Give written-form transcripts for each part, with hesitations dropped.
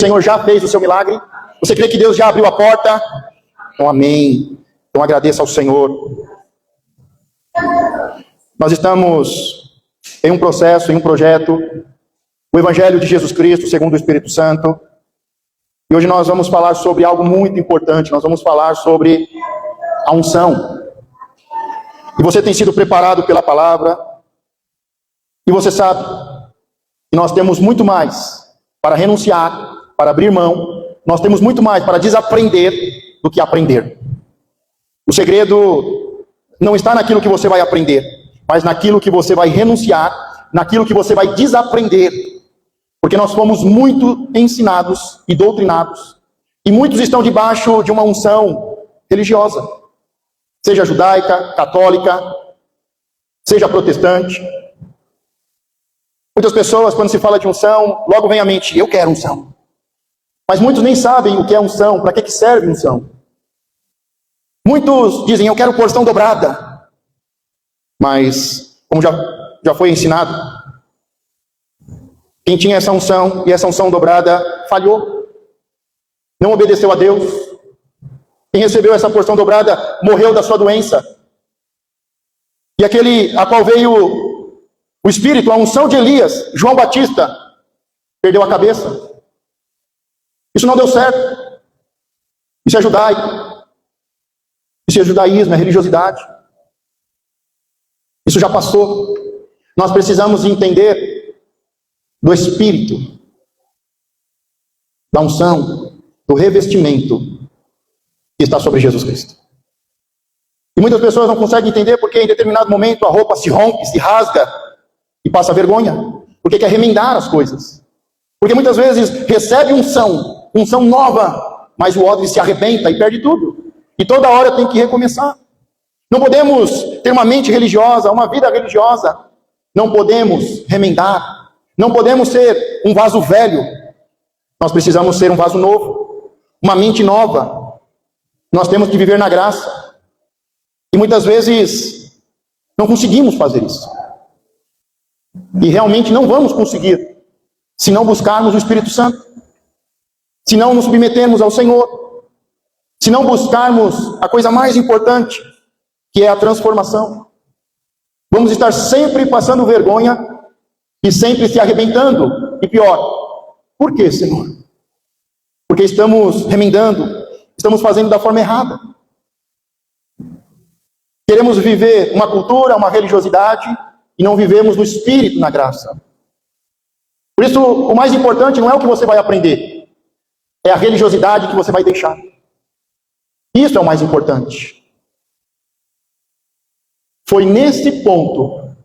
O Senhor já fez o seu milagre? Você crê que Deus já abriu a porta? Então, amém. Então, agradeça ao Senhor. Nós estamos em um processo, em um projeto, o Evangelho de Jesus Cristo, segundo o Espírito Santo. E hoje nós vamos falar sobre algo muito importante. Nós vamos falar sobre a unção. E você tem sido preparado pela palavra. E você sabe que nós temos muito mais para renunciar, para abrir mão. Nós temos muito mais para desaprender do que aprender. O segredo não está naquilo que você vai aprender, mas naquilo que você vai renunciar, naquilo que você vai desaprender. Porque nós fomos muito ensinados e doutrinados. E muitos estão debaixo de uma unção religiosa. Seja judaica, católica, seja protestante. Muitas pessoas, quando se fala de unção, logo vem à mente, eu quero unção. Mas muitos nem sabem o que é unção, para que serve unção. Muitos dizem, eu quero porção dobrada. Mas, como já foi ensinado, quem tinha essa unção e essa unção dobrada falhou. Não obedeceu a Deus. Quem recebeu essa porção dobrada morreu da sua doença. E aquele a qual veio o Espírito, a unção de Elias, João Batista, perdeu a cabeça. Isso não deu certo. Isso é judaico. Isso é judaísmo, é religiosidade. Isso já passou. Nós precisamos entender do Espírito, da unção, do revestimento que está sobre Jesus Cristo. E muitas pessoas não conseguem entender porque em determinado momento a roupa se rompe, se rasga e passa vergonha, porque quer remendar as coisas. Porque muitas vezes recebe unção nova, mas o odre se arrebenta e perde tudo. E toda hora tem que recomeçar. Não podemos ter uma mente religiosa, uma vida religiosa. Não podemos remendar. Não podemos ser um vaso velho. Nós precisamos ser um vaso novo. Uma mente nova. Nós temos que viver na graça. E muitas vezes não conseguimos fazer isso. E realmente não vamos conseguir se não buscarmos o Espírito Santo. Se não nos submetermos ao Senhor. Se não buscarmos a coisa mais importante, que é a transformação. Vamos estar sempre passando vergonha e sempre se arrebentando. E pior, por quê, Senhor? Porque estamos remendando, estamos fazendo da forma errada. Queremos viver uma cultura, uma religiosidade, e não vivemos no Espírito, na graça. Por isso, o mais importante não é o que você vai aprender, é a religiosidade que você vai deixar. Isso é o mais importante. Foi nesse ponto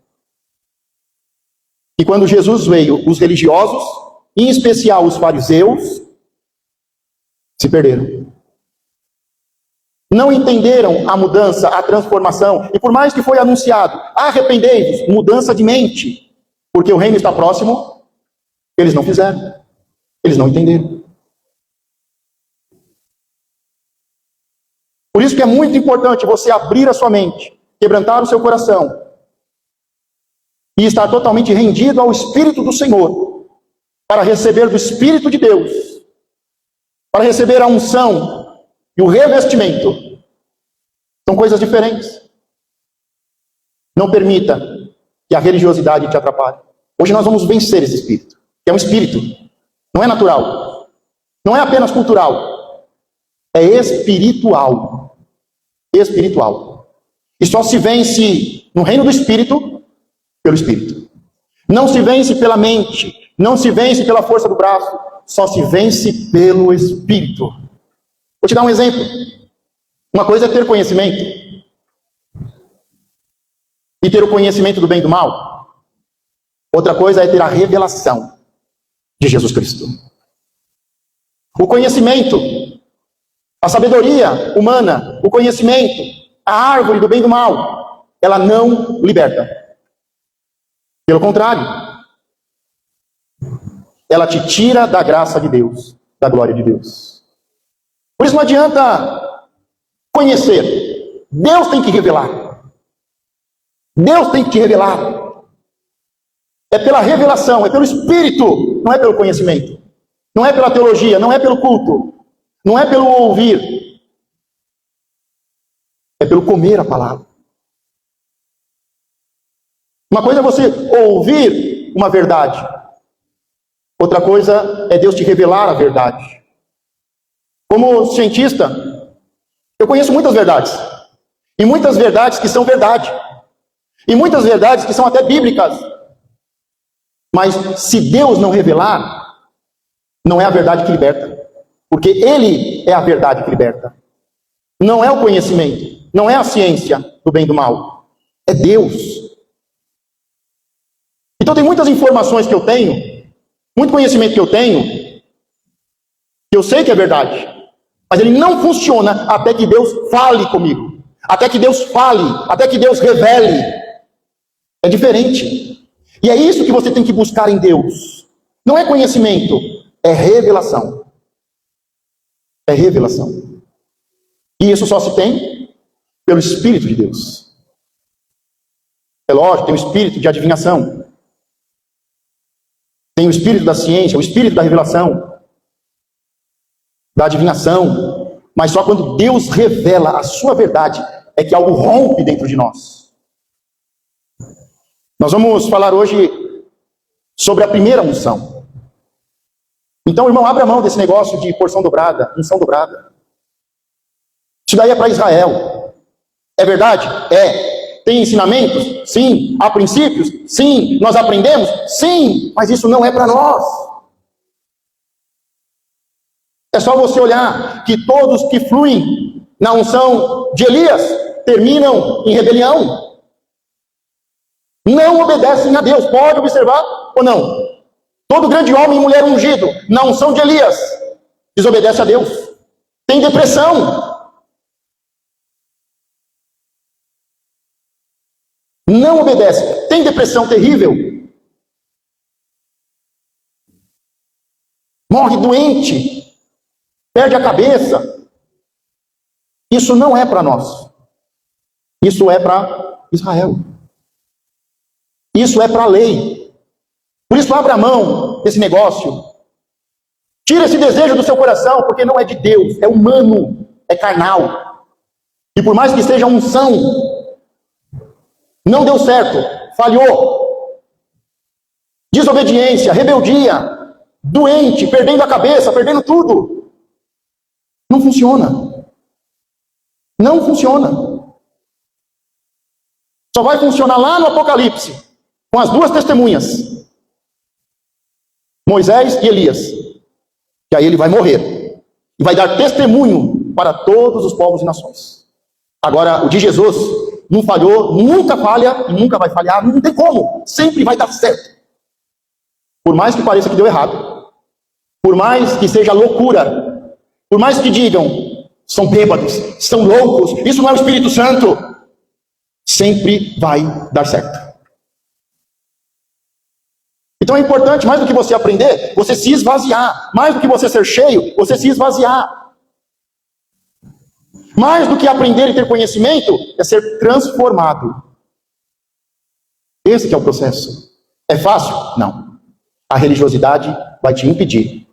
que quando Jesus veio, os religiosos, em especial os fariseus, se perderam. Não entenderam a mudança, a transformação. E por mais que foi anunciado, arrependei-vos, mudança de mente, porque o reino está próximo, eles não fizeram. Eles não entenderam. Por isso que é muito importante você abrir a sua mente, quebrantar o seu coração, e estar totalmente rendido ao Espírito do Senhor, para receber do Espírito de Deus, para receber a unção e o revestimento. São coisas diferentes. Não permita que a religiosidade te atrapalhe. Hoje nós vamos vencer esse espírito, que é um espírito, não é natural, não é apenas cultural, é espiritual. Espiritual. E só se vence no reino do Espírito, pelo Espírito. Não se vence pela mente, não se vence pela força do braço, só se vence pelo Espírito. Vou te dar um exemplo. Uma coisa é ter conhecimento, e ter o conhecimento do bem e do mal. Outra coisa é ter a revelação de Jesus Cristo. O conhecimento, a sabedoria humana, o conhecimento, a árvore do bem e do mal, ela não liberta. Pelo contrário, ela te tira da graça de Deus, da glória de Deus. Por isso não adianta conhecer. Deus tem que revelar. Deus tem que te revelar. É pela revelação, é pelo Espírito, não é pelo conhecimento. Não é pela teologia, não é pelo culto, não é pelo ouvir. É pelo comer a palavra. Uma coisa é você ouvir uma verdade. Outra coisa é Deus te revelar a verdade. Como cientista, eu conheço muitas verdades. E muitas verdades que são verdade. E muitas verdades que são até bíblicas. Mas se Deus não revelar, não é a verdade que liberta. Porque Ele é a verdade que liberta. Não é o conhecimento, não é a ciência do bem e do mal. É Deus. Então tem muitas informações que eu tenho, muito conhecimento que eu tenho, que eu sei que é verdade. Mas ele não funciona até que Deus fale comigo. Até que Deus fale, até que Deus revele. É diferente. E é isso que você tem que buscar em Deus. Não é conhecimento, é revelação. É revelação. E isso só se tem pelo Espírito de Deus. É lógico, tem o Espírito de adivinhação. Tem o Espírito da ciência, o Espírito da revelação, da adivinhação. Mas só quando Deus revela a sua verdade é que algo rompe dentro de nós. Nós vamos falar hoje sobre a primeira unção. Então, irmão, abra mão desse negócio de porção dobrada, unção dobrada. Isso daí é para Israel. É verdade? É. Tem ensinamentos? Sim. Há princípios? Sim. Nós aprendemos? Sim. Mas isso não é para nós. É só você olhar que todos que fluem na unção de Elias terminam em rebelião. Não obedecem a Deus. Pode observar ou não? Todo grande homem e mulher ungido na unção de Elias desobedece a Deus. Tem depressão. Não obedece. Tem depressão terrível. Morre doente. Perde a cabeça. Isso não é para nós. Isso é para Israel. Isso é para a lei. Por isso, abra a mão desse negócio. Tira esse desejo do seu coração, porque não é de Deus, é humano, é carnal. E por mais que seja unção, não deu certo, falhou. Desobediência, rebeldia, doente, perdendo a cabeça, perdendo tudo. Não funciona. Não funciona. Só vai funcionar lá no Apocalipse, com as duas testemunhas. Moisés e Elias, que aí ele vai morrer, e vai dar testemunho para todos os povos e nações. Agora, o de Jesus não falhou, nunca falha, e nunca vai falhar, não tem como, sempre vai dar certo. Por mais que pareça que deu errado, por mais que seja loucura, por mais que digam, são bêbados, são loucos, isso não é o Espírito Santo, sempre vai dar certo. Então é importante, mais do que você aprender, você se esvaziar. Mais do que você ser cheio, você se esvaziar. Mais do que aprender e ter conhecimento, é ser transformado. Esse que é o processo. É fácil? Não. A religiosidade vai te impedir.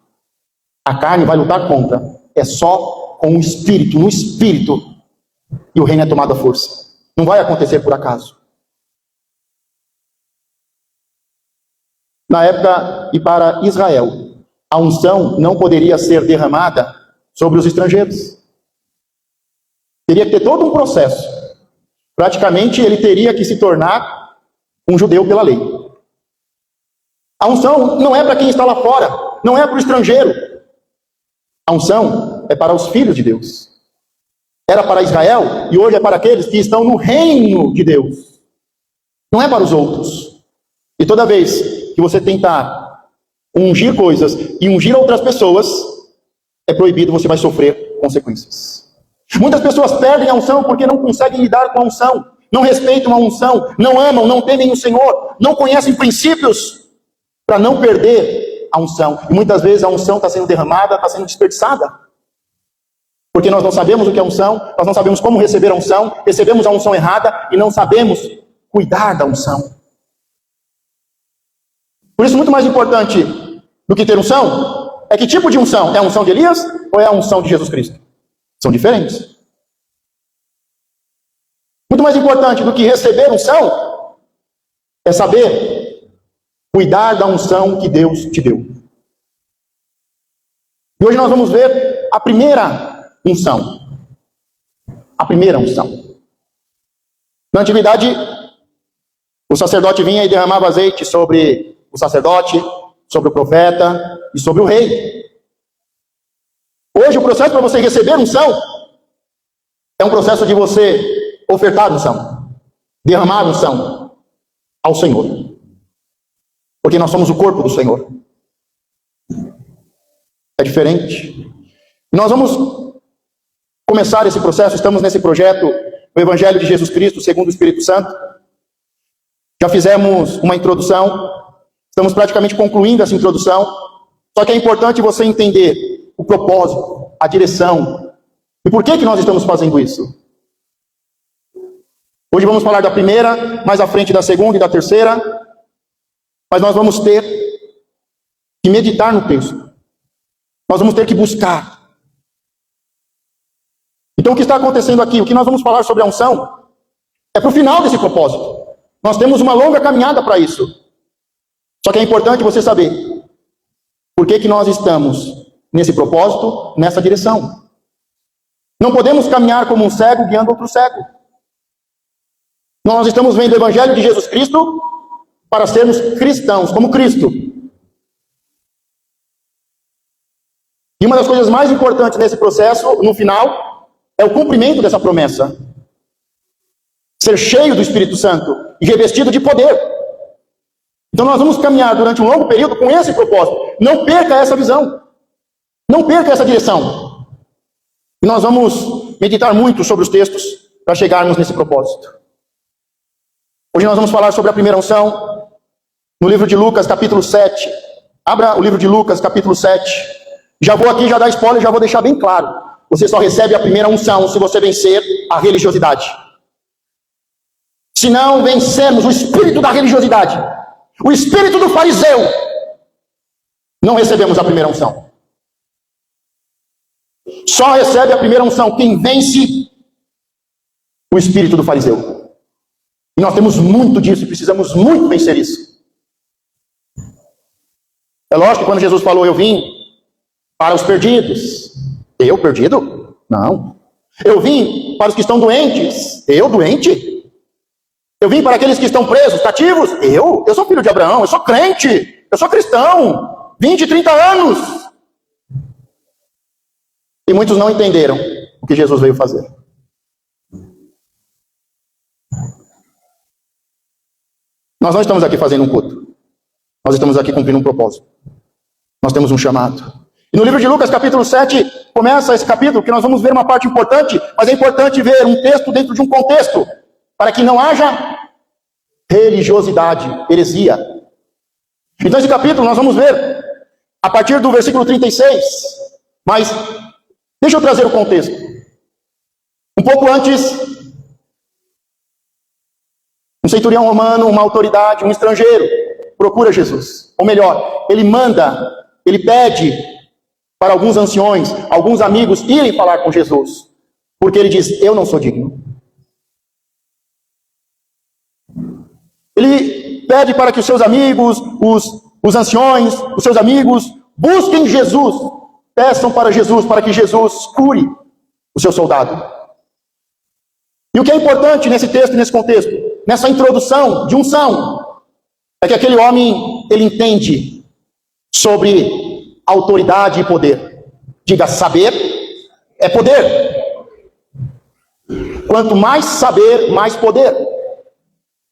A carne vai lutar contra. É só com o Espírito, no Espírito. E o reino é tomado à força. Não vai acontecer por acaso. Na época, e para Israel, a unção não poderia ser derramada sobre os estrangeiros. Teria que ter todo um processo. Praticamente, ele teria que se tornar um judeu pela lei. A unção não é para quem está lá fora, não é para o estrangeiro. A unção é para os filhos de Deus. Era para Israel e hoje é para aqueles que estão no reino de Deus. Não é para os outros. E toda vez que você tentar ungir coisas e ungir outras pessoas, é proibido, você vai sofrer consequências. Muitas pessoas perdem a unção porque não conseguem lidar com a unção, não respeitam a unção, não amam, não temem o Senhor, não conhecem princípios para não perder a unção. E muitas vezes a unção está sendo derramada, está sendo desperdiçada. Porque nós não sabemos o que é unção, nós não sabemos como receber a unção, recebemos a unção errada e não sabemos cuidar da unção. Por isso, muito mais importante do que ter unção, é que tipo de unção? É a unção de Elias ou é a unção de Jesus Cristo? São diferentes. Muito mais importante do que receber unção é saber cuidar da unção que Deus te deu. E hoje nós vamos ver a primeira unção. A primeira unção. Na antiguidade, o sacerdote vinha e derramava azeite sobre o sacerdote, sobre o profeta e sobre o rei. Hoje o processo para você receber unção é um processo de você ofertar unção, derramar unção ao Senhor. Porque nós somos o corpo do Senhor. É diferente. Nós vamos começar esse processo, estamos nesse projeto, o Evangelho de Jesus Cristo, segundo o Espírito Santo. Já fizemos uma introdução, estamos praticamente concluindo essa introdução, só que é importante você entender o propósito, a direção, e por que nós estamos fazendo isso. Hoje vamos falar da primeira, mais à frente da segunda e da terceira, mas nós vamos ter que meditar no texto, nós vamos ter que buscar. Então o que está acontecendo aqui, o que nós vamos falar sobre a unção, é para o final desse propósito. Nós temos uma longa caminhada para isso. Só que é importante você saber por que nós estamos nesse propósito, nessa direção. Não podemos caminhar como um cego guiando outro cego. Nós estamos vendo o Evangelho de Jesus Cristo para sermos cristãos, como Cristo. E uma das coisas mais importantes nesse processo, no final, é o cumprimento dessa promessa. Ser cheio do Espírito Santo e revestido de poder. Então nós vamos caminhar durante um longo período com esse propósito. Não perca essa visão. Não perca essa direção. E nós vamos meditar muito sobre os textos para chegarmos nesse propósito. Hoje nós vamos falar sobre a primeira unção no livro de Lucas, capítulo 7. Abra o livro de Lucas, capítulo 7. Já vou aqui, já dar spoiler, já vou deixar bem claro. Você só recebe a primeira unção se você vencer a religiosidade. Se não vencermos o espírito da religiosidade, o espírito do fariseu, não recebemos a primeira unção. Só recebe a primeira unção quem vence o espírito do fariseu. E nós temos muito disso e precisamos muito vencer isso. É lógico que quando Jesus falou, eu vim para os perdidos. Eu perdido? Não. Eu vim para os que estão doentes. Eu doente? Eu vim para aqueles que estão presos, cativos? Eu sou filho de Abraão, eu sou crente, eu sou cristão, 20, 30 anos. E muitos não entenderam o que Jesus veio fazer. Nós não estamos aqui fazendo um culto. Nós estamos aqui cumprindo um propósito. Nós temos um chamado. E no livro de Lucas, capítulo 7, começa esse capítulo, que nós vamos ver uma parte importante, mas é importante ver um texto dentro de um contexto, para que não haja religiosidade, heresia. Então esse capítulo nós vamos ver a partir do versículo 36, mas deixa eu trazer o contexto. Um pouco antes, um centurião romano, uma autoridade, um estrangeiro, procura Jesus. Ou melhor, ele pede para alguns anciões, alguns amigos irem falar com Jesus. Porque ele diz, eu não sou digno. Ele pede para que os seus amigos, os anciões, os seus amigos, busquem Jesus. Peçam para Jesus, para que Jesus cure o seu soldado. E o que é importante nesse texto, nesse contexto, nessa introdução de unção, é que aquele homem, ele entende sobre autoridade e poder. Diga, saber é poder. Quanto mais saber, mais poder.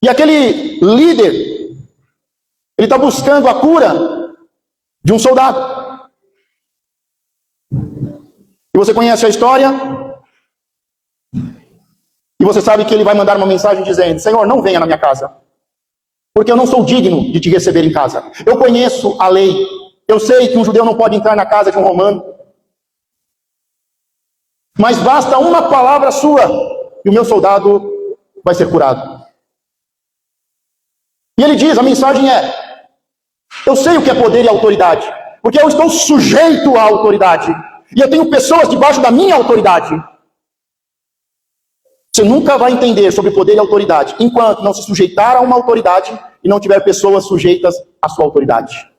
E aquele líder, ele está buscando a cura de um soldado. E você conhece a história? E você sabe que ele vai mandar uma mensagem dizendo, Senhor, não venha na minha casa, porque eu não sou digno de te receber em casa. Eu conheço a lei. Eu sei que um judeu não pode entrar na casa de um romano. Mas basta uma palavra sua e o meu soldado vai ser curado. E ele diz, a mensagem é, eu sei o que é poder e autoridade, porque eu estou sujeito à autoridade. E eu tenho pessoas debaixo da minha autoridade. Você nunca vai entender sobre poder e autoridade enquanto não se sujeitar a uma autoridade e não tiver pessoas sujeitas à sua autoridade.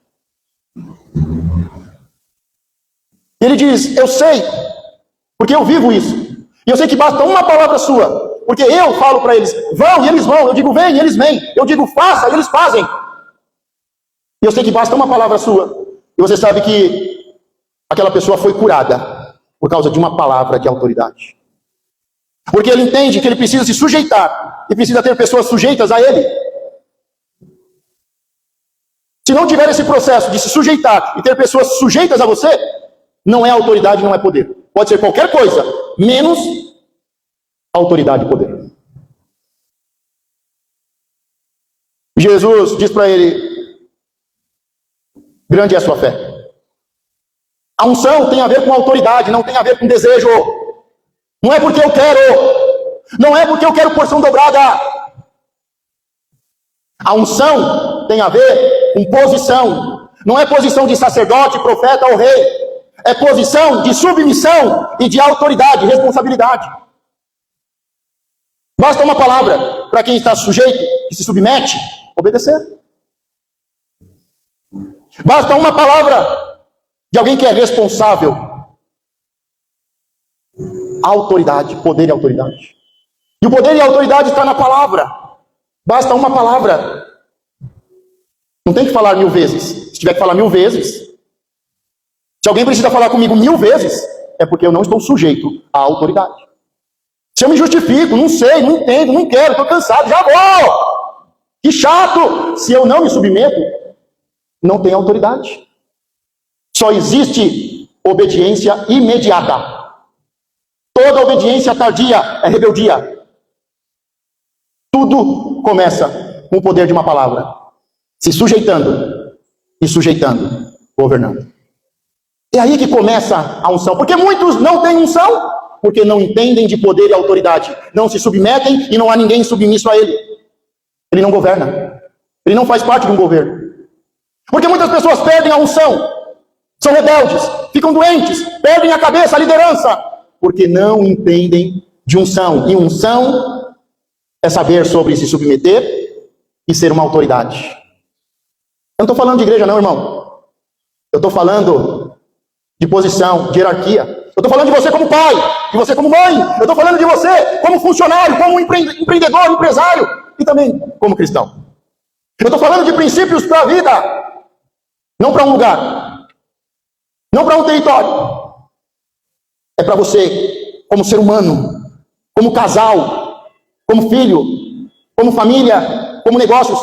Ele diz, eu sei, porque eu vivo isso. E eu sei que basta uma palavra sua, porque eu falo para eles, vão e eles vão. Eu digo, vem e eles vêm. Eu digo, faça e eles fazem. E eu sei que basta uma palavra sua. E você sabe que aquela pessoa foi curada por causa de uma palavra de autoridade. Porque ele entende que ele precisa se sujeitar e precisa ter pessoas sujeitas a ele. Se não tiver esse processo de se sujeitar e ter pessoas sujeitas a você, não é autoridade, não é poder. Pode ser qualquer coisa, menos autoridade e poder. Jesus diz para ele, grande é a sua fé. A unção tem a ver com autoridade, não tem a ver com desejo. Não é porque eu quero, não é porque eu quero porção dobrada. A unção tem a ver com posição. Não é posição de sacerdote, profeta ou rei. É posição de submissão e de autoridade, responsabilidade. Basta uma palavra para quem está sujeito e se submete, obedecer. Basta uma palavra de alguém que é responsável. Autoridade, poder e autoridade. E o poder e a autoridade está na palavra. Basta uma palavra. Não tem que falar 1000 vezes. Se tiver que falar 1000 vezes. Se alguém precisa falar comigo 1000 vezes, é porque eu não estou sujeito à autoridade. Se eu me justifico, não sei, não entendo, não quero, estou cansado, já vou. Que chato. Se eu não me submeto, não tem autoridade. Só existe obediência imediata. Toda obediência tardia é rebeldia. Tudo começa com o poder de uma palavra. Se sujeitando e sujeitando, governando. É aí que começa a unção. Porque muitos não têm unção, porque não entendem de poder e autoridade. Não se submetem e não há ninguém submisso a ele. Ele não governa. Ele não faz parte de um governo. Porque muitas pessoas perdem a unção. São rebeldes, ficam doentes, perdem a cabeça, a liderança. Porque não entendem de unção. E unção é saber sobre se submeter e ser uma autoridade. Eu não estou falando de igreja não, irmão. Eu estou falando de posição, de hierarquia. Eu estou falando de você como pai, de você como mãe. Eu estou falando de você como funcionário, como empreendedor, empresário e também como cristão. Eu estou falando de princípios para a vida, não para um lugar, não para um território. É para você, como ser humano, como casal, como filho, como família, como negócios.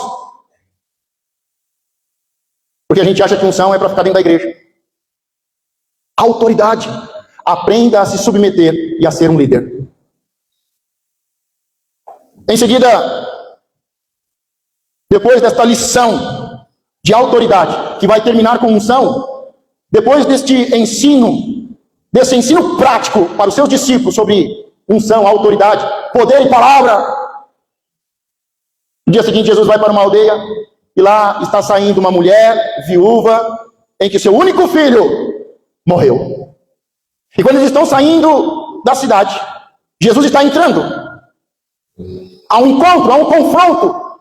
Porque a gente acha que unção é para ficar dentro da igreja. Autoridade. Aprenda a se submeter e a ser um líder. Em seguida, depois desta lição de autoridade, que vai terminar com unção, depois desse ensino prático para os seus discípulos sobre unção, autoridade, poder e palavra. No dia seguinte, Jesus vai para uma aldeia e lá está saindo uma mulher viúva em que seu único filho morreu. E quando eles estão saindo da cidade, Jesus está entrando. Há um encontro, há um confronto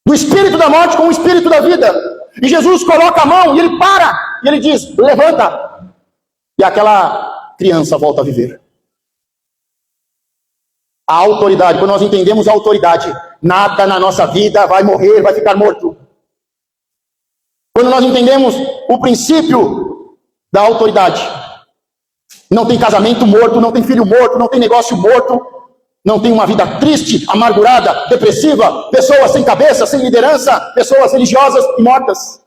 do espírito da morte com o espírito da vida. E Jesus coloca a mão e ele para. E ele diz, levanta. E aquela criança volta a viver. A autoridade, quando nós entendemos a autoridade, nada na nossa vida vai morrer, vai ficar morto. Quando nós entendemos o princípio da autoridade, não tem casamento morto, não tem filho morto, não tem negócio morto, não tem uma vida triste, amargurada, depressiva, pessoas sem cabeça, sem liderança, pessoas religiosas e mortas.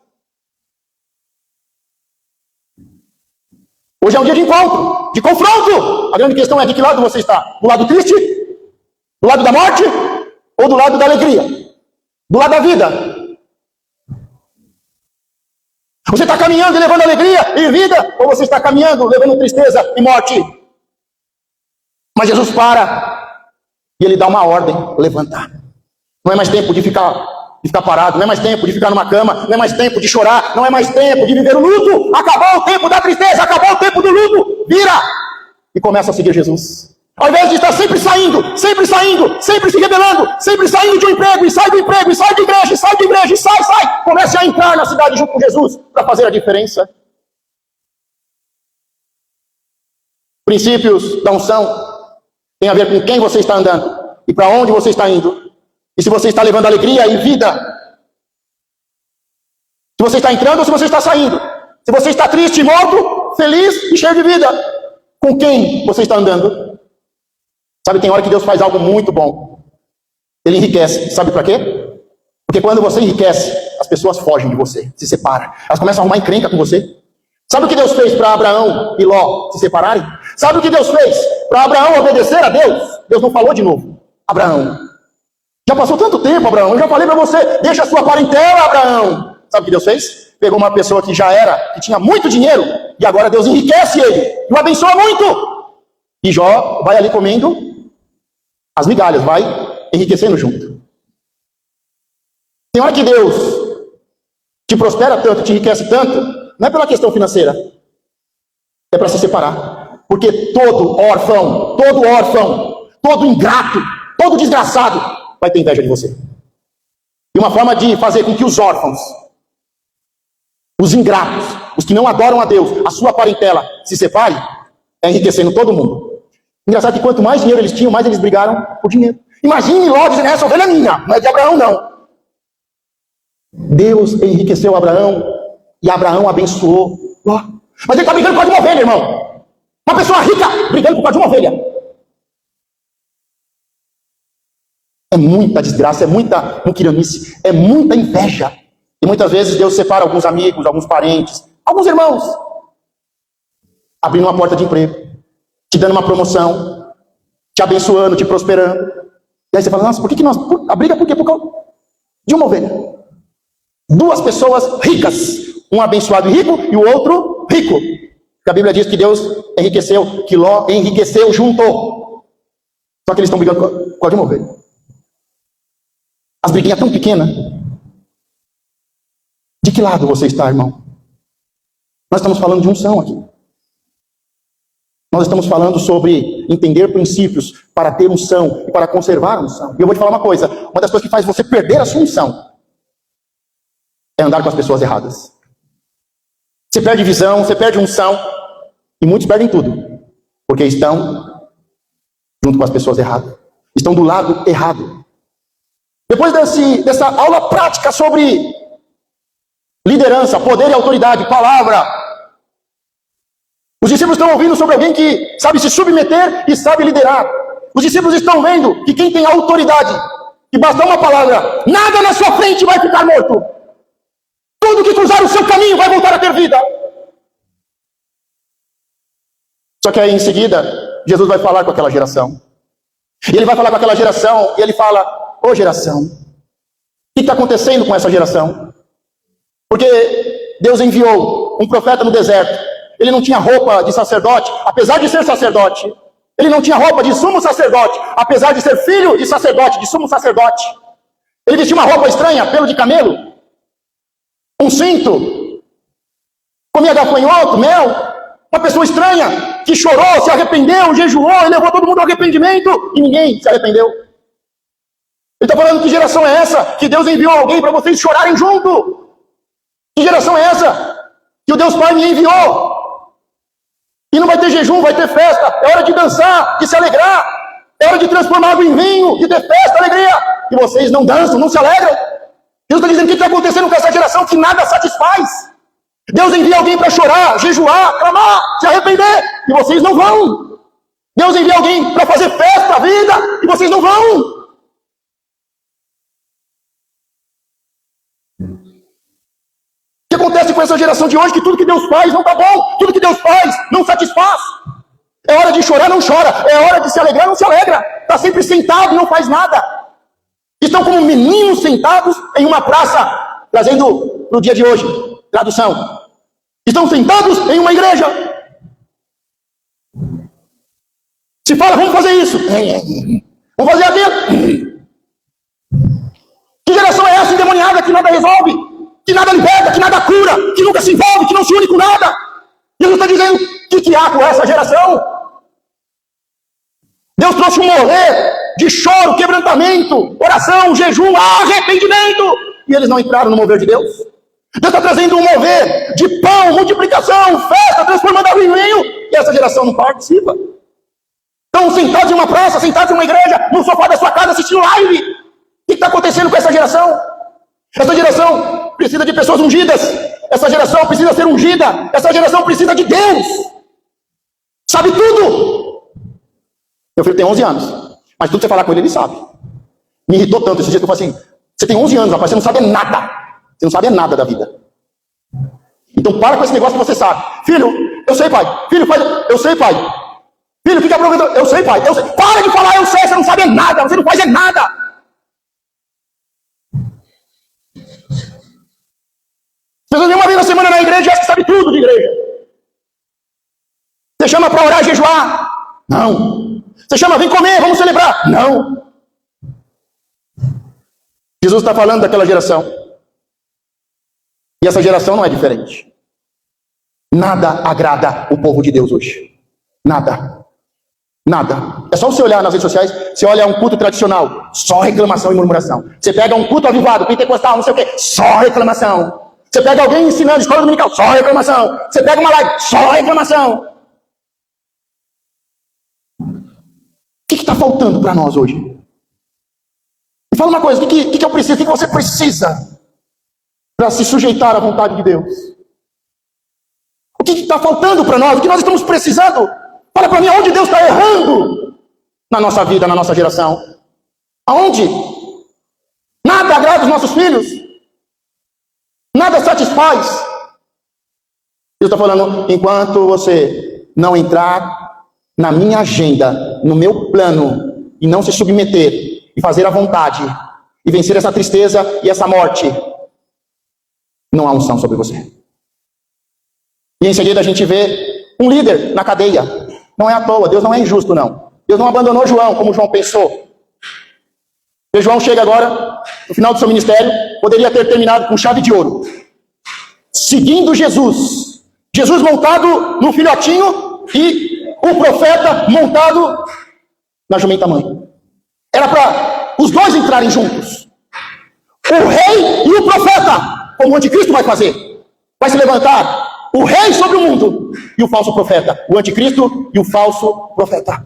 Hoje é um dia de encontro, de confronto. A grande questão é de que lado você está? Do lado triste? Do lado da morte? Ou do lado da alegria? Do lado da vida? Você está caminhando e levando alegria e vida? Ou você está caminhando levando tristeza e morte? Mas Jesus para e ele dá uma ordem, levanta. Não é mais tempo de ficar de ficar parado, não é mais tempo de ficar numa cama, não é mais tempo de chorar, não é mais tempo de viver o luto. Acabou o tempo da tristeza, acabou o tempo do luto. Vira e começa a seguir Jesus. Ao invés de estar sempre saindo, sempre se rebelando, sempre saindo de um emprego, e sai do emprego, e sai de igreja, e sai de igreja, e sai. Comece a entrar na cidade junto com Jesus para fazer a diferença. Princípios da unção tem a ver com quem você está andando e para onde você está indo. E se você está levando alegria e vida. Se você está entrando ou se você está saindo. Se você está triste, morto, feliz e cheio de vida. Com quem você está andando? Sabe, tem hora que Deus faz algo muito bom. Ele enriquece. Sabe para quê? Porque quando você enriquece, as pessoas fogem de você, se separam. Elas começam a arrumar encrenca com você. Sabe o que Deus fez para Abraão e Ló se separarem? Sabe o que Deus fez para Abraão obedecer a Deus? Deus não falou de novo. Abraão, já passou tanto tempo, Abraão. Eu já falei para você, deixa a sua parentela, Abraão. Sabe o que Deus fez? Pegou uma pessoa que já era, que tinha muito dinheiro, e agora Deus enriquece ele, e o abençoa muito. E Jó vai ali comendo as migalhas, vai enriquecendo junto. Tem hora que Deus te prospera tanto, te enriquece tanto, não é pela questão financeira, é para se separar. Porque todo órfão, todo ingrato, todo desgraçado vai ter inveja de você. E uma forma de fazer com que os órfãos, os ingratos, os que não adoram a Deus, a sua parentela, se separem, é enriquecendo todo mundo. Engraçado que quanto mais dinheiro eles tinham, mais eles brigaram por dinheiro. Imagine Ló dizendo, essa ovelha é minha, não é de Abraão não. Deus enriqueceu Abraão e Abraão abençoou Ló. Mas ele está brigando por causa de uma ovelha, irmão. Uma pessoa rica brigando por causa de uma ovelha. É muita desgraça, é muita muquiranice, é muita inveja. E muitas vezes Deus separa alguns amigos, alguns parentes, alguns irmãos, abrindo uma porta de emprego, te dando uma promoção, te abençoando, te prosperando. E aí você fala, nossa, por que nós... A briga por quê? Por causa de uma ovelha. Duas pessoas ricas, um abençoado e rico e o outro rico. Porque a Bíblia diz que Deus enriqueceu, que Ló enriqueceu junto. Só que eles estão brigando por causa de uma ovelha. As briguinhas tão pequenas. De que lado você está, irmão? Nós estamos falando de unção aqui. Nós estamos falando sobre entender princípios para ter unção e para conservar a unção. E eu vou te falar uma coisa. Uma das coisas que faz você perder a sua unção é andar com as pessoas erradas. Você perde visão, você perde unção. E muitos perdem tudo. Porque estão junto com as pessoas erradas. Estão do lado errado. Depois dessa aula prática sobre liderança, poder e autoridade, palavra, os discípulos estão ouvindo sobre alguém que sabe se submeter e sabe liderar. Os discípulos estão vendo que quem tem autoridade, que basta uma palavra, nada na sua frente vai ficar morto. Tudo que cruzar o seu caminho vai voltar a ter vida. Só que aí em seguida, Jesus vai falar com aquela geração. E ele vai falar com aquela geração, e ele fala, ô geração, o que está acontecendo com essa geração? Porque Deus enviou um profeta no deserto. Ele não tinha roupa de sacerdote, apesar de ser sacerdote. Ele não tinha roupa de sumo sacerdote, apesar de ser filho de sacerdote, de sumo sacerdote. Ele vestia uma roupa estranha, pelo de camelo, um cinto, comia gafanhoto, mel. Uma pessoa estranha que chorou, se arrependeu, jejuou e levou todo mundo ao arrependimento e ninguém se arrependeu. Ele está falando, que geração é essa? Que Deus enviou alguém para vocês chorarem junto. Que geração é essa? Que o Deus Pai me enviou. E não vai ter jejum, vai ter festa. É hora de dançar, de se alegrar. É hora de transformar água em vinho, de ter festa, alegria. E vocês não dançam, não se alegram. Deus está dizendo, o que está acontecendo com essa geração que nada satisfaz? Deus envia alguém para chorar, jejuar, clamar, se arrepender. E vocês não vão. Deus envia alguém para fazer festa, vida. E vocês não vão. O que acontece com essa geração de hoje? Que tudo que Deus faz não está bom. Tudo que Deus faz não satisfaz. É hora de chorar, não chora. É hora de se alegrar, não se alegra. Está sempre sentado e não faz nada. Estão como meninos sentados em uma praça. Trazendo para o dia de hoje, tradução. Estão sentados em uma igreja. Se fala, vamos fazer isso. Vamos fazer aquilo. Que Que geração é essa endemoniada que nada resolve, que nada liberta, que nada cura, que nunca se envolve, que não se une com nada? Jesus está dizendo, que há com essa geração? Deus trouxe um mover de choro, quebrantamento, oração, jejum, arrependimento. E eles não entraram no mover de Deus. Deus está trazendo um mover de pão, multiplicação, festa, transformando água em vinho. E essa geração não participa. Estão sentados em uma praça, sentados em uma igreja, no sofá da sua casa, assistindo live. O que está acontecendo com essa geração? Essa geração precisa de pessoas ungidas. Essa geração precisa ser ungida. Essa geração precisa de Deus. Sabe tudo. Meu filho tem 11 anos. Mas tudo que você falar com ele, ele sabe. Me irritou tanto esses dias que eu falei assim, você tem 11 anos, rapaz, você não sabe nada. Você não sabe nada da vida. Então para com esse negócio que você sabe. Filho, eu sei, pai. Filho, pai, eu sei, pai. Filho, fica aproveitando. Eu sei, pai. Eu sei. Para de falar, eu sei, você não sabe nada. Você não faz nada. Pessoas vêm uma vez na semana na igreja e acha que sabe tudo de igreja. Você chama para orar e jejuar? Não. Você chama, vem comer, vamos celebrar? Não. Jesus está falando daquela geração. E essa geração não é diferente. Nada agrada o povo de Deus hoje. Nada. Nada. É só você olhar nas redes sociais, você olha um culto tradicional, só reclamação e murmuração. Você pega um culto avivado, pentecostal, não sei o quê, só reclamação. Você pega alguém ensinando escola dominical, só reclamação. Você pega uma live, só reclamação. O que está faltando para nós hoje? Me fala uma coisa, o que eu preciso? O que você precisa para se sujeitar à vontade de Deus? O que está faltando para nós? O que nós estamos precisando? Fala para mim, aonde Deus está errando na nossa vida, na nossa geração? Aonde? Nada agrada os nossos filhos. Nada satisfaz. Deus está falando, enquanto você não entrar na minha agenda, no meu plano, e não se submeter, e fazer a vontade, e vencer essa tristeza e essa morte, não há unção sobre você. E em seguida a gente vê um líder na cadeia. Não é à toa, Deus não é injusto, não. Deus não abandonou João, como João pensou. E João chega agora, no final do seu ministério, poderia ter terminado com chave de ouro. Seguindo Jesus. Jesus montado no filhotinho e o profeta montado na jumenta mãe. Era para os dois entrarem juntos. O rei e o profeta, como o anticristo vai fazer. Vai se levantar o rei sobre o mundo e o falso profeta. O anticristo e o falso profeta.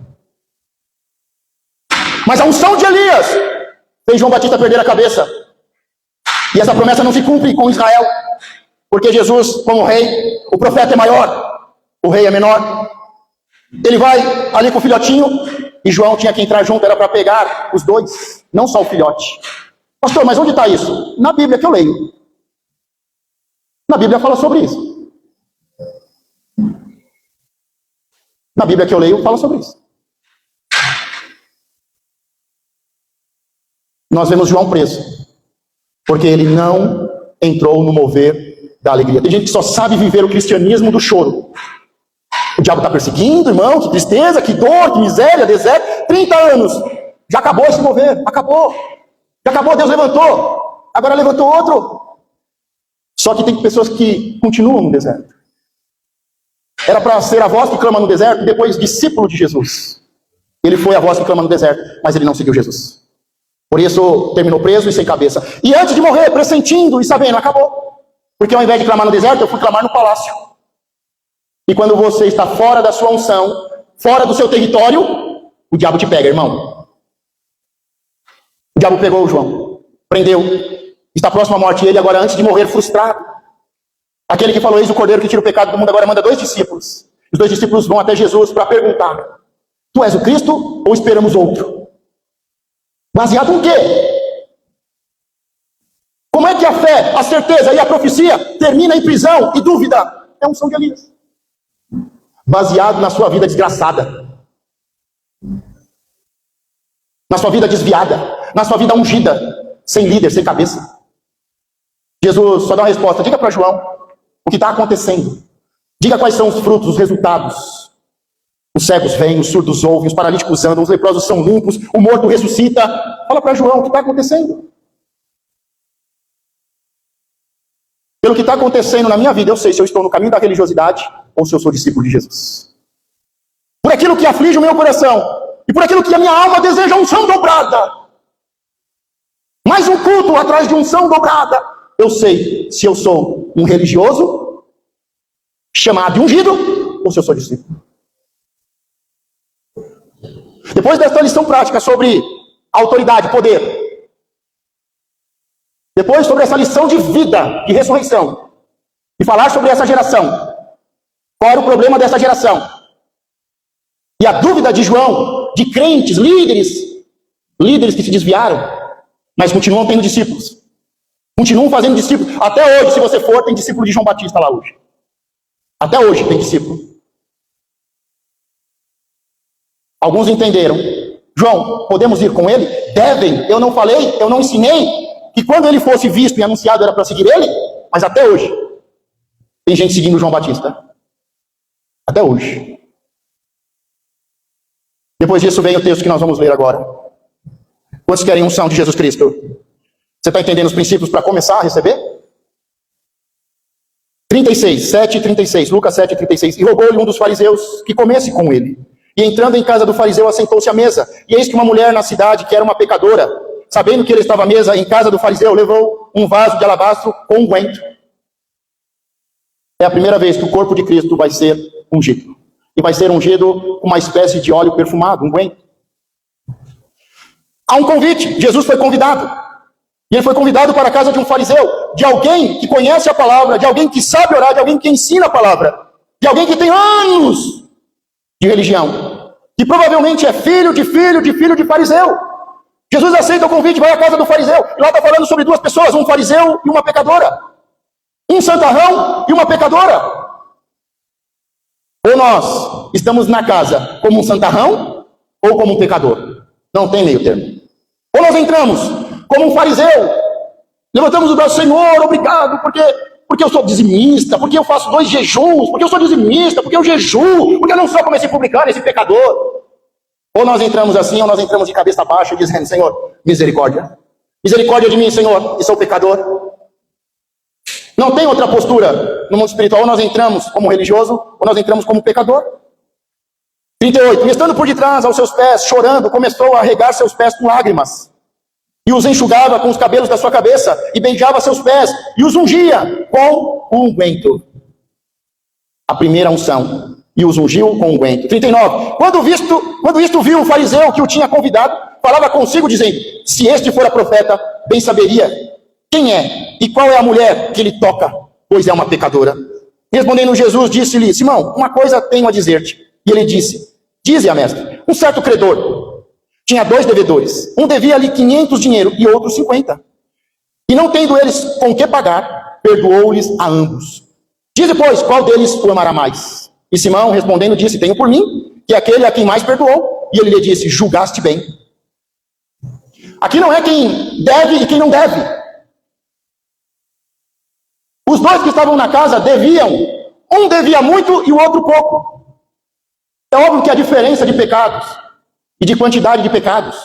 Mas a unção de Elias fez João Batista perder a cabeça. E essa promessa não se cumpre com Israel. Porque Jesus, como rei, o profeta é maior, o rei é menor. Ele vai ali com o filhotinho, e João tinha que entrar junto, era para pegar os dois, não só o filhote. Pastor, mas onde está isso? Na Bíblia que eu leio. Na Bíblia fala sobre isso. Na Bíblia que eu leio fala sobre isso. Nós vemos João preso, porque ele não entrou no mover da alegria. Tem gente que só sabe viver o cristianismo do choro. O diabo está perseguindo, irmão, que tristeza, que dor, que miséria, deserto. 30 anos, já acabou esse mover, acabou. Já acabou, Deus levantou. Agora levantou outro. Só que tem pessoas que continuam no deserto. Era para ser a voz que clama no deserto, depois discípulo de Jesus. Ele foi a voz que clama no deserto, mas ele não seguiu Jesus. Por isso, terminou preso e sem cabeça. E antes de morrer, pressentindo e sabendo, acabou. Porque ao invés de clamar no deserto, eu fui clamar no palácio. E quando você está fora da sua unção, fora do seu território, o diabo te pega, irmão. O diabo pegou o João, prendeu, está próximo à morte. E ele agora, antes de morrer, frustrado. Aquele que falou, eis o cordeiro que tira o pecado do mundo, agora manda 2 discípulos. Os 2 discípulos vão até Jesus para perguntar, tu és o Cristo ou esperamos outro? Baseado em quê? Como é que a fé, a certeza e a profecia termina em prisão e dúvida? É unção de Elias. Baseado na sua vida desgraçada. Na sua vida desviada. Na sua vida ungida. Sem líder, sem cabeça. Jesus só dá uma resposta. Diga para João o que está acontecendo. Diga quais são os frutos, os resultados. Os cegos vêm, os surdos ouvem, os paralíticos andam, os leprosos são limpos, o morto ressuscita. Fala para João o que está acontecendo. pelo que está acontecendo na minha vida, eu sei se eu estou no caminho da religiosidade ou se eu sou discípulo de Jesus. Por aquilo que aflige o meu coração e por aquilo que a minha alma deseja unção dobrada. Mais um culto atrás de unção dobrada. Eu sei se eu sou um religioso chamado e ungido ou se eu sou discípulo. Depois dessa lição prática sobre autoridade, poder, depois sobre essa lição de vida, de ressurreição, e falar sobre essa geração, qual era o problema dessa geração, e a dúvida de João, de crentes, líderes que se desviaram, mas continuam tendo discípulos, continuam fazendo discípulos. Até hoje, se você for, tem discípulo de João Batista lá hoje. Até hoje tem discípulo. Alguns entenderam. João, podemos ir com ele? Devem. Eu não falei, eu não ensinei que quando ele fosse visto e anunciado era para seguir ele? Mas até hoje tem gente seguindo João Batista. Até hoje. Depois disso vem o texto que nós vamos ler agora. Quantos querem unção de Jesus Cristo? Você está entendendo os princípios para começar a receber? 36, 7:36, Lucas 7:36. E rogou-lhe um dos fariseus que comesse com ele. E entrando em casa do fariseu, assentou-se à mesa. E eis que uma mulher na cidade, que era uma pecadora, sabendo que ele estava à mesa em casa do fariseu, levou um vaso de alabastro com unguento. É a primeira vez que o corpo de Cristo vai ser ungido. E vai ser ungido com uma espécie de óleo perfumado, unguento. Há um convite. Jesus foi convidado. E ele foi convidado para a casa de um fariseu, de alguém que conhece a palavra, de alguém que sabe orar, de alguém que ensina a palavra, de alguém que tem anos de religião, que provavelmente é filho de fariseu. Jesus aceita o convite, vai à casa do fariseu, e lá está falando sobre duas pessoas, um fariseu e uma pecadora, um santarrão e uma pecadora. Ou nós estamos na casa como um santarrão, ou como um pecador. Não tem meio termo. Ou nós entramos como um fariseu, levantamos o braço, Senhor, obrigado, porque eu sou dizimista, porque eu faço 2 jejuns, porque eu sou dizimista, porque eu jejuo, porque eu não sou como esse publicano, esse pecador. Ou nós entramos assim, ou nós entramos de cabeça baixa, dizendo, Senhor, misericórdia. Misericórdia de mim, Senhor, que sou pecador. Não tem outra postura no mundo espiritual. Ou nós entramos como religioso, ou nós entramos como pecador. 38. E estando por detrás aos seus pés, chorando, começou a regar seus pés com lágrimas. E os enxugava com os cabelos da sua cabeça, e beijava seus pés, e os ungia com unguento. A primeira unção. E os ungiu com unguento. 39. Quando isto viu o fariseu que o tinha convidado, falava consigo, dizendo, se este fora profeta, bem saberia quem é, e qual é a mulher que ele toca, pois é uma pecadora. Respondendo Jesus, disse-lhe, Simão, uma coisa tenho a dizer-te. E ele disse, dize-a, mestre, um certo credor tinha 2 devedores. Um devia-lhe 500 dinheiro e outro 50. E não tendo eles com que pagar, perdoou-lhes a ambos. Dize, pois, qual deles o amará mais? E Simão, respondendo, disse, tenho por mim, que aquele a quem mais perdoou. E ele lhe disse, julgaste bem. Aqui não é quem deve e quem não deve. Os 2 que estavam na casa deviam. Um devia muito e o outro pouco. É óbvio que a diferença de pecados e de quantidade de pecados.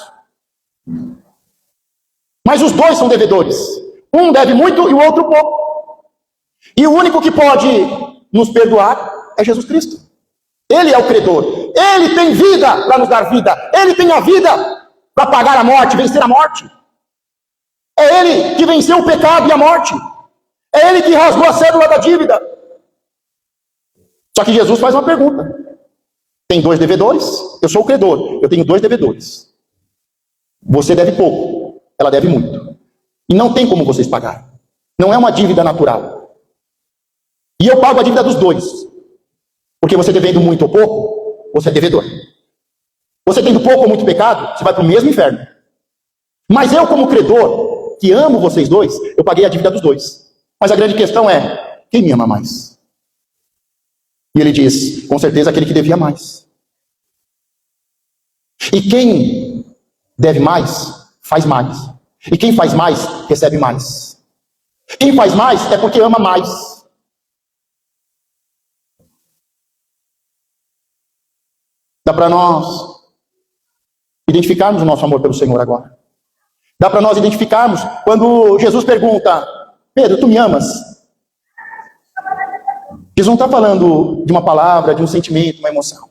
Mas os 2 são devedores. Um deve muito e o outro pouco. E o único que pode nos perdoar é Jesus Cristo. Ele é o credor. Ele tem vida para nos dar vida. Ele tem a vida para pagar a morte, vencer a morte. É Ele que venceu o pecado e a morte. É Ele que rasgou a cédula da dívida. Só que Jesus faz uma pergunta. Tem 2 devedores, eu sou o credor, eu tenho 2 devedores. Você deve pouco, ela deve muito. E não tem como vocês pagar. Não é uma dívida natural. E eu pago a dívida dos 2. Porque você devendo muito ou pouco, você é devedor. Você tendo pouco ou muito pecado, você vai para o mesmo inferno. Mas eu, como credor, que amo vocês 2, eu paguei a dívida dos 2. Mas a grande questão é, quem me ama mais? E ele diz, com certeza aquele que devia mais. E quem deve mais, faz mais. E quem faz mais, recebe mais. Quem faz mais é porque ama mais. Dá para nós identificarmos o nosso amor pelo Senhor agora. Dá para nós identificarmos quando Jesus pergunta, Pedro, tu me amas? Jesus não está falando de uma palavra, de um sentimento, uma emoção.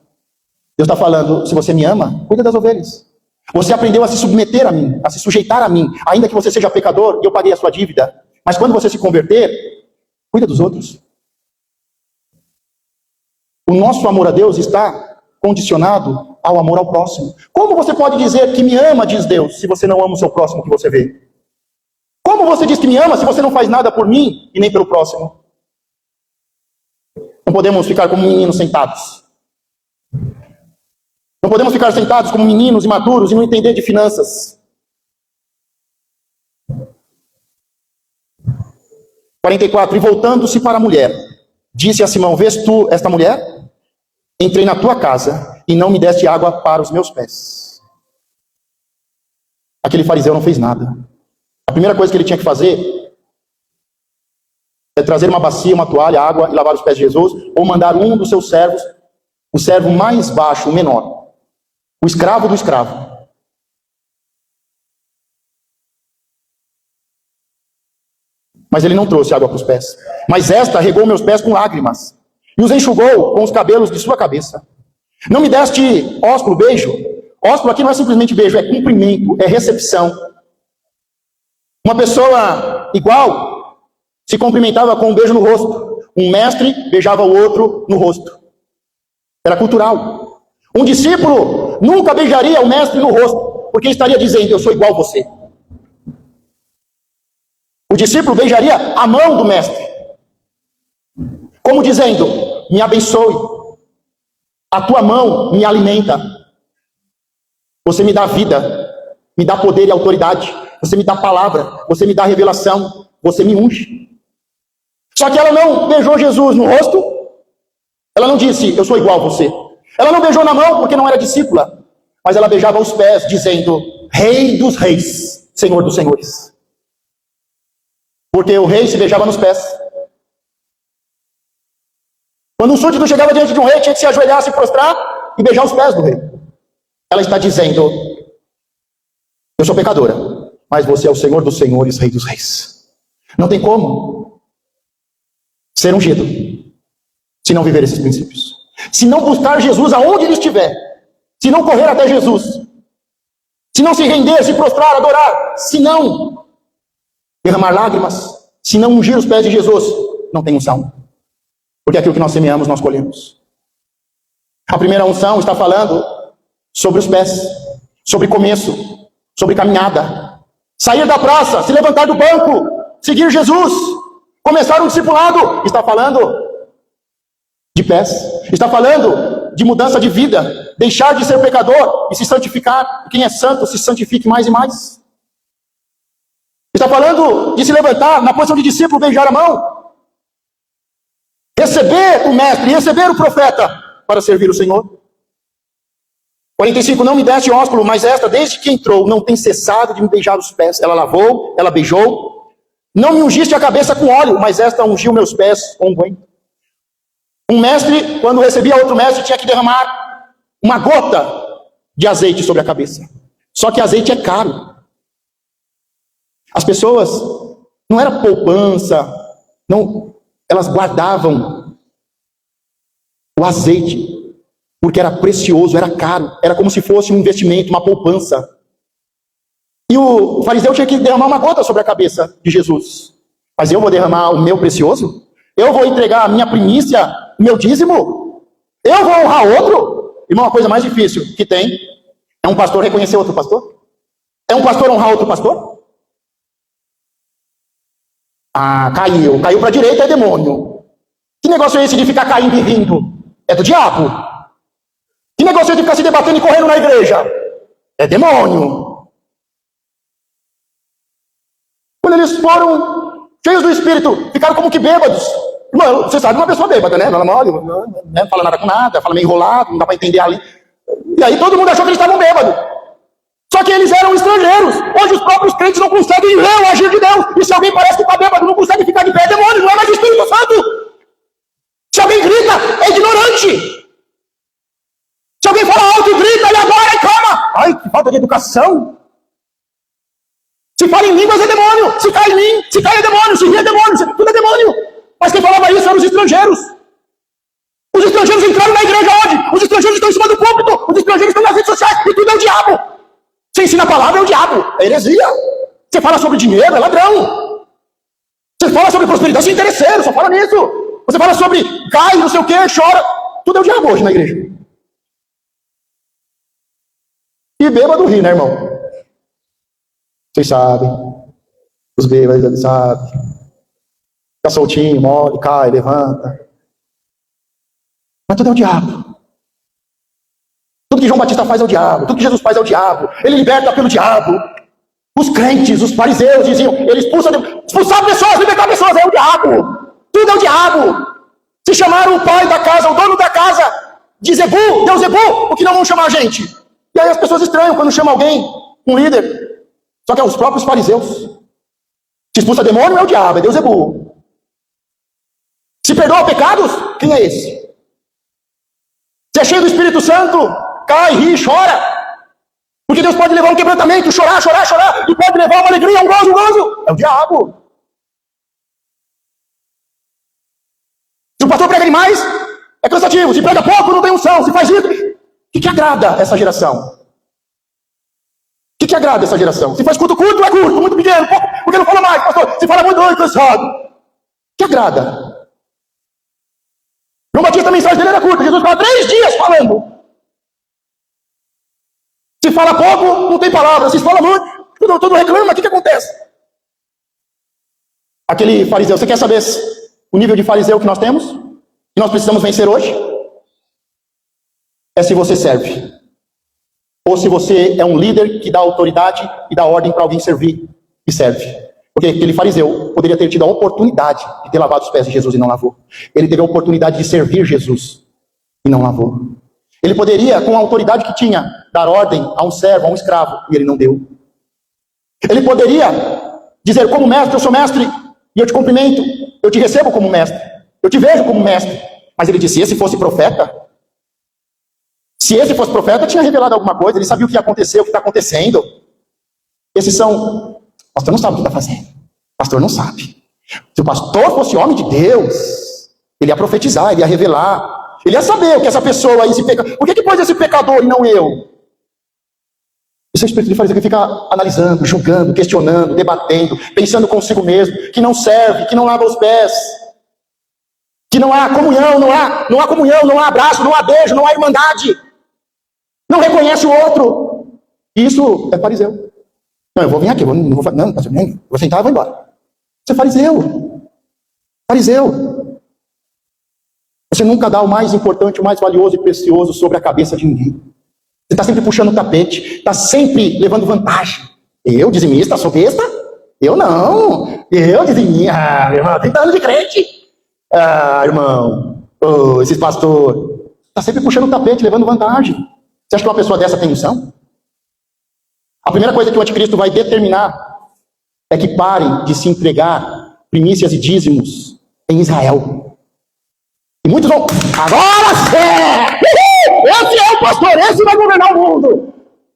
Deus está falando, se você me ama, cuida das ovelhas. Você aprendeu a se submeter a mim, a se sujeitar a mim, ainda que você seja pecador e eu paguei a sua dívida. Mas quando você se converter, cuida dos outros. O nosso amor a Deus está condicionado ao amor ao próximo. Como você pode dizer que me ama, diz Deus, se você não ama o seu próximo que você vê? Como você diz que me ama se você não faz nada por mim e nem pelo próximo? Não podemos ficar como meninos sentados. Não podemos ficar sentados como meninos imaturos e não entender de finanças. 44. E voltando-se para a mulher, disse a Simão: vês tu esta mulher? Entrei na tua casa e não me deste água para os meus pés. Aquele fariseu não fez nada. A primeira coisa que ele tinha que fazer é trazer uma bacia, uma toalha, água e lavar os pés de Jesus, ou mandar um dos seus servos, o servo mais baixo, o menor, o escravo do escravo. Mas ele não trouxe água para os pés. Mas esta regou meus pés com lágrimas e os enxugou com os cabelos de sua cabeça. Não me deste ósculo, beijo. Ósculo aqui não é simplesmente beijo, é cumprimento, é recepção. Uma pessoa igual se cumprimentava com um beijo no rosto. Um mestre beijava o outro no rosto. Era cultural. Um discípulo nunca beijaria o mestre no rosto, porque estaria dizendo: eu sou igual a você. O discípulo beijaria a mão do mestre, como dizendo: me abençoe, a tua mão me alimenta, você me dá vida, me dá poder e autoridade, você me dá palavra, você me dá revelação, você me unge. Só que ela não beijou Jesus no rosto, ela não disse: eu sou igual a você. Ela não beijou na mão porque não era discípula, mas ela beijava os pés, dizendo: Rei dos reis, Senhor dos senhores. Porque o rei se beijava nos pés. Quando um súdito chegava diante de um rei, tinha que se ajoelhar, se prostrar e beijar os pés do rei. Ela está dizendo: eu sou pecadora, mas você é o Senhor dos senhores, Rei dos reis. Não tem como ser ungido se não viver esses princípios, se não buscar Jesus aonde ele estiver, se não correr até Jesus, se não se render, se prostrar, adorar, se não derramar lágrimas, se não ungir os pés de Jesus, não tem unção. Porque aquilo que nós semeamos, nós colhemos. A primeira unção está falando sobre os pés, sobre começo, sobre caminhada. Sair da praça, se levantar do banco, seguir Jesus, começar um discipulado, está falando de pés, está falando de mudança de vida, deixar de ser pecador e se santificar. Quem é santo se santifique mais e mais. Está falando de se levantar na posição de discípulo, beijar a mão, receber o mestre, receber o profeta para servir o Senhor. 45, não me deste ósculo, mas esta, desde que entrou, não tem cessado de me beijar os pés. Ela lavou, ela beijou. Não me ungiste a cabeça com óleo, mas esta ungiu meus pés com unguento. Um mestre, quando recebia outro mestre, tinha que derramar uma gota de azeite sobre a cabeça. Só que azeite é caro. As pessoas, não era poupança, não, elas guardavam o azeite, porque era precioso, era caro, era como se fosse um investimento, uma poupança. E o fariseu tinha que derramar uma gota sobre a cabeça de Jesus. Mas eu vou derramar o meu precioso? Eu vou entregar a minha primícia, o meu dízimo? Eu vou honrar outro? Irmão, a coisa mais difícil que tem é um pastor reconhecer outro pastor? É um pastor honrar outro pastor? Ah, caiu para a direita é demônio. Que negócio é esse de ficar caindo e rindo? É do diabo. Que negócio é esse de ficar se debatendo e correndo na igreja? É demônio. Quando eles foram cheios do Espírito, ficaram como que bêbados. Irmão, você sabe uma pessoa bêbada, né? Ela não fala nada com nada, fala meio enrolado, não dá para entender ali. E aí todo mundo achou que eles estavam bêbados. Só que eles eram estrangeiros. Hoje os próprios crentes não conseguem ver o agir de Deus. E se alguém parece que está bêbado, não consegue ficar de pé, é demônio, não é mais o Espírito Santo. Se alguém grita, é ignorante. Se alguém fala alto e grita, e agora, e calma. Ai, que falta de educação. Se fala em línguas é demônio. Se cai em mim, se cai é demônio. Se ri é demônio, tudo é demônio. Mas quem falava isso eram os estrangeiros. Os estrangeiros entraram na igreja onde? Os estrangeiros estão em cima do púlpito. Os estrangeiros estão nas redes sociais. E tudo é o diabo. Você ensina a palavra, é o diabo. É heresia. Você fala sobre dinheiro, é ladrão. Você fala sobre prosperidade, é interesseiro, só fala nisso. Você fala sobre cai, não sei o que, chora. Tudo é o diabo hoje na igreja. E bêbado ri, né, irmão? Vocês sabem. Os bêbados sabem. Fica soltinho, mole, cai, levanta. Mas tudo é o diabo. Tudo que João Batista faz é o diabo. Tudo que Jesus faz é o diabo. Ele liberta pelo diabo. Os crentes, os fariseus diziam, ele expulsava pessoas, libertar pessoas, é o diabo. Tudo é o diabo. Se chamaram o pai da casa, o dono da casa, de Zebu, Deus Zebu, por que não vão chamar a gente? E aí as pessoas estranham quando chama alguém, um líder. Só que é os próprios fariseus. Se expulsa demônio, é o diabo, é Deus Zebu. Se perdoa pecados, quem é esse? Se é cheio do Espírito Santo, cai, ri, chora. Porque Deus pode levar um quebrantamento, chorar, e pode levar uma alegria, um gozo. É o diabo. Se o pastor prega demais, é cansativo. Se prega pouco, não tem unção. Se faz isso, o que agrada essa geração? O que agrada essa geração? Se faz culto curto, é curto, muito pequeno, pouco, porque não fala mais, pastor. Se fala muito, é cansado. O que agrada? João Batista, a mensagem dele era curta. Jesus ficava 3 dias falando. Se fala pouco, não tem palavra. Se fala muito, tudo reclama. O que acontece? Aquele fariseu, você quer saber o nível de fariseu que nós temos? Que nós precisamos vencer hoje? É se você serve. Ou se você é um líder que dá autoridade e dá ordem para alguém servir e serve. Porque aquele fariseu poderia ter tido a oportunidade de ter lavado os pés de Jesus e não lavou. Ele teve a oportunidade de servir Jesus e não lavou. Ele poderia, com a autoridade que tinha, dar ordem a um servo, a um escravo, e ele não deu. Ele poderia dizer, como mestre, eu sou mestre, e eu te cumprimento, eu te recebo como mestre, eu te vejo como mestre. Mas ele disse, se esse fosse profeta, tinha revelado alguma coisa, ele sabia o que ia acontecer, o que está acontecendo. Esses são, o pastor não sabe o que está fazendo, o pastor não sabe. Se o pastor fosse homem de Deus, ele ia profetizar, ele ia revelar. Ele ia saber o que essa pessoa, esse pecador... Por que pôs esse pecador e não eu? Esse é o espírito de fariseu que fica analisando, julgando, questionando, debatendo, pensando consigo mesmo, que não serve, que não lava os pés, que não há comunhão, não há comunhão, não há abraço, não há beijo, não há irmandade, não reconhece o outro. Isso é fariseu. Não, eu vou vir aqui, não vou sentar e vou embora. Você é fariseu. Fariseu. Você nunca dá o mais importante, o mais valioso e precioso sobre a cabeça de ninguém. Você está sempre puxando o tapete, está sempre levando vantagem. Eu, dizimista, sou besta? Eu não. Eu, dizimista, meu irmão, 30 anos de crente. Irmão, esses pastores. Está sempre puxando o tapete, levando vantagem. Você acha que uma pessoa dessa tem unção? A primeira coisa que o anticristo vai determinar é que parem de se entregar primícias e dízimos em Israel. E muitos vão, agora sim! Esse é o pastor, esse vai governar o mundo.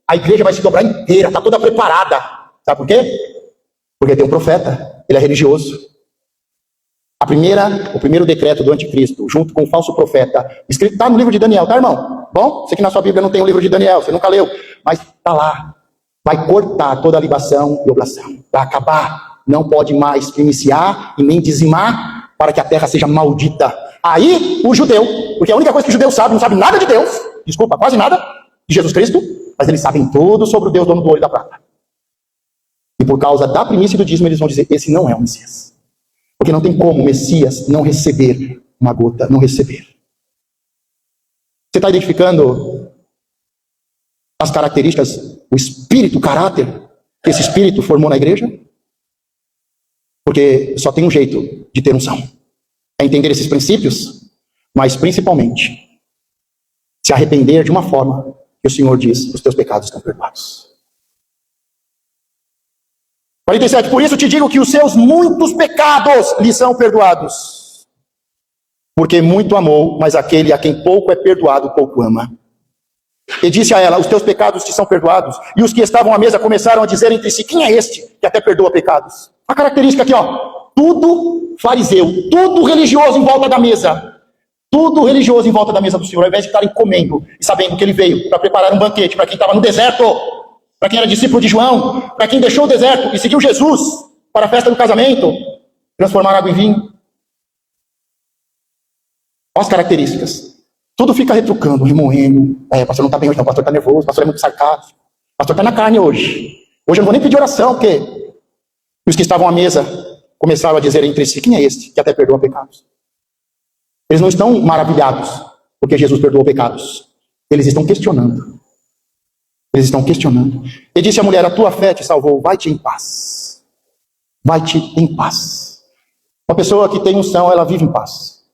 A igreja vai se dobrar inteira, está toda preparada. Sabe por quê? Porque tem um profeta, ele é religioso. O primeiro decreto do anticristo, junto com o falso profeta, escrito, está no livro de Daniel, tá, irmão? Bom, sei que na sua Bíblia não tem o livro de Daniel, você nunca leu, mas está lá. Vai cortar toda a libação e oblação. Vai acabar. Não pode mais primiciar e nem dizimar para que a terra seja maldita. Aí, o judeu, porque a única coisa que o judeu sabe, não sabe nada de Deus, desculpa, quase nada, de Jesus Cristo, mas eles sabem tudo sobre o Deus dono do ouro e da prata. E por causa da primícia e do dízimo, eles vão dizer, esse não é o Messias. Porque não tem como o Messias não receber uma gota, não receber. Você está identificando as características, o espírito, o caráter que esse espírito formou na igreja? Porque só tem um jeito de ter unção. É entender esses princípios, mas principalmente se arrepender de uma forma que o Senhor diz, os teus pecados estão perdoados. 47, por isso te digo que os seus muitos pecados lhe são perdoados. Porque muito amou, mas aquele a quem pouco é perdoado, pouco ama. E disse a ela, os teus pecados te são perdoados. E os que estavam à mesa começaram a dizer entre si, quem é este que até perdoa pecados? A característica aqui, ó. Tudo fariseu, tudo religioso em volta da mesa. Tudo religioso em volta da mesa do Senhor, ao invés de estarem comendo e sabendo que ele veio para preparar um banquete para quem estava no deserto, para quem era discípulo de João, para quem deixou o deserto e seguiu Jesus para a festa do casamento, transformar água em vinho. Olha as características. Tudo fica retrucando, remoendo. Pastor não está bem hoje, não. O pastor está nervoso, o pastor é muito sarcástico. O pastor está na carne hoje. Hoje eu não vou nem pedir oração, porque os que estavam à mesa começaram a dizer entre si: quem é este que até perdoa pecados? Eles não estão maravilhados porque Jesus perdoou pecados. Eles estão questionando. Eles estão questionando. E disse a mulher: a tua fé te salvou, vai-te em paz. Vai-te em paz. Uma pessoa que tem unção, ela vive em paz.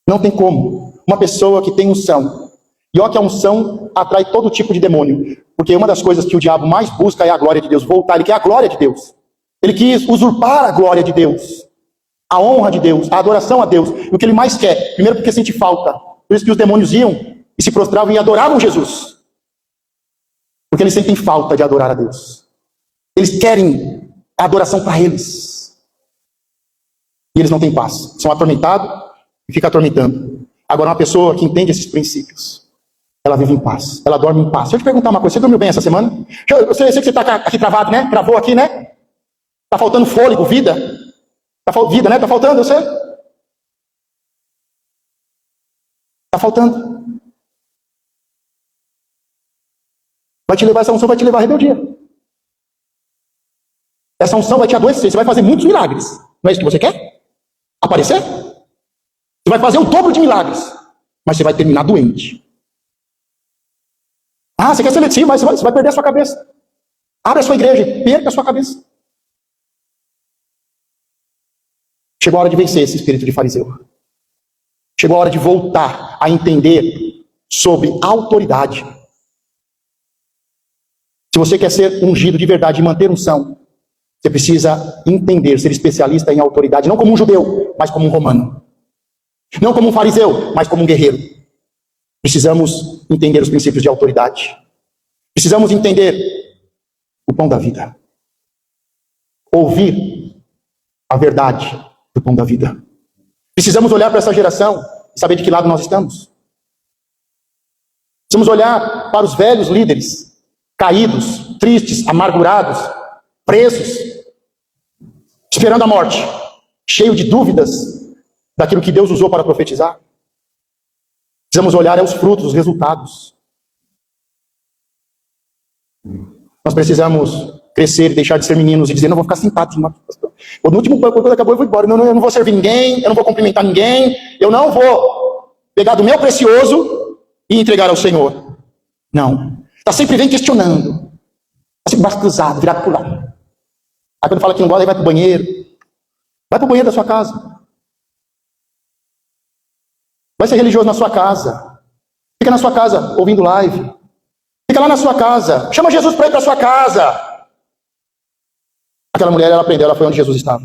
Não tem como. Uma pessoa que tem unção. E olha que a unção atrai todo tipo de demônio. Porque uma das coisas que o diabo mais busca é a glória de Deus. Voltar, ele quer a glória de Deus. Ele quis usurpar a glória de Deus. A honra de Deus, a adoração a Deus. E o que ele mais quer? Primeiro porque sente falta. Por isso que os demônios iam e se prostravam e adoravam Jesus. Porque eles sentem falta de adorar a Deus. Eles querem a adoração para eles. E eles não têm paz. São atormentados e ficam atormentando. Agora, uma pessoa que entende esses princípios, ela vive em paz. Ela dorme em paz. Deixa eu te perguntar uma coisa. Você dormiu bem essa semana? Eu sei que você está aqui travado, né? Travou aqui, né? Está faltando fôlego, vida. Vida, né? Está faltando, eu sei. Está faltando. Vai te levar, essa unção vai te levar à rebeldia. Essa unção vai te adoecer. Você vai fazer muitos milagres. Não é isso que você quer? Aparecer? Você vai fazer o dobro de milagres. Mas você vai terminar doente. Ah, você quer seletivo, mas você vai perder a sua cabeça. Abre a sua igreja e perca a sua cabeça. Chegou a hora de vencer esse espírito de fariseu. Chegou a hora de voltar a entender sobre autoridade. Se você quer ser ungido de verdade e manter unção, você precisa entender, ser especialista em autoridade, não como um judeu, mas como um romano. Não como um fariseu, mas como um guerreiro. Precisamos entender os princípios de autoridade. Precisamos entender o pão da vida. Ouvir a verdade do pão da vida. Precisamos olhar para essa geração e saber de que lado nós estamos. Precisamos olhar para os velhos líderes, caídos, tristes, amargurados, presos, esperando a morte, cheio de dúvidas daquilo que Deus usou para profetizar. Precisamos olhar os frutos, os resultados. Nós precisamos crescer e deixar de ser meninos e dizer: não vou ficar sentado. No último banco, quando acabou, eu vou embora. Eu não vou servir ninguém, eu não vou cumprimentar ninguém, eu não vou pegar do meu precioso e entregar ao Senhor. Não. Está sempre vem questionando. Está sempre braço cruzado, virado para o lado. Aí quando fala que não gosta, aí vai para o banheiro. Vai para o banheiro da sua casa. Vai ser religioso na sua casa. Fica na sua casa ouvindo live. Fica lá na sua casa. Chama Jesus para ir para a sua casa. Aquela mulher, ela aprendeu, ela foi onde Jesus estava.